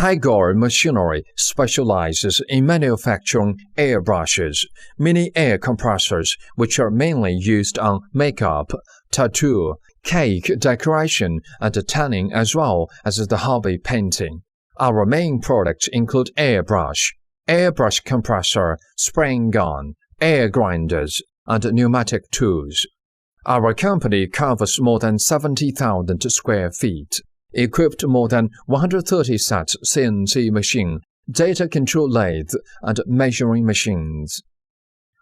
Tigor Machinery specializes in manufacturing airbrushes, mini air compressors, which are mainly used on makeup, tattoo, cake decoration, and tanning, as well as the hobby painting. Our main products include airbrush compressor, spraying gun, air grinders, and pneumatic tools. Our company covers more than 70,000 square feet, equipped more than 130 sets CNC machine, data control lathe, and measuring machines.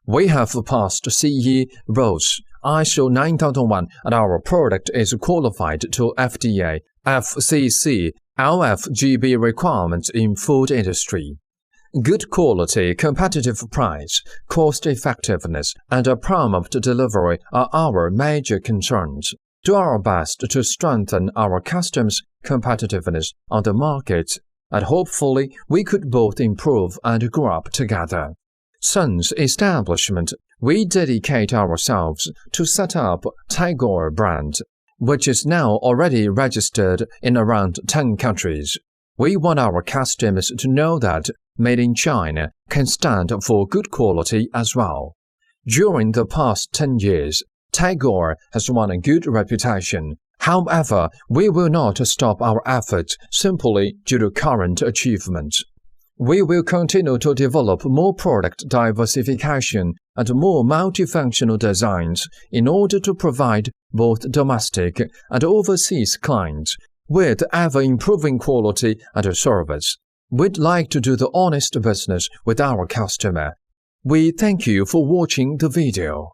We have passed CE, RoHS, ISO 9001, and our product is qualified to FDA, FCC, LFGB requirements in food industry. Good quality, competitive price, cost effectiveness, and a prompt delivery are our major concerns. Do our best to strengthen our customers' competitiveness on the market, and hopefully we could both improve and grow up together. Since establishment, we dedicate ourselves to set up Tigor brand, which is now already registered in around 10 countries. We want our customers to know that Made in China can stand for good quality as well. During the past 10 years, Tigor has won a good reputation. However, we will not stop our efforts simply due to current achievements. We will continue to develop more product diversification and more multifunctional designs in order to provide both domestic and overseas clients with ever-improving quality and service. We'd like to do the honest business with our customer. We thank you for watching the video.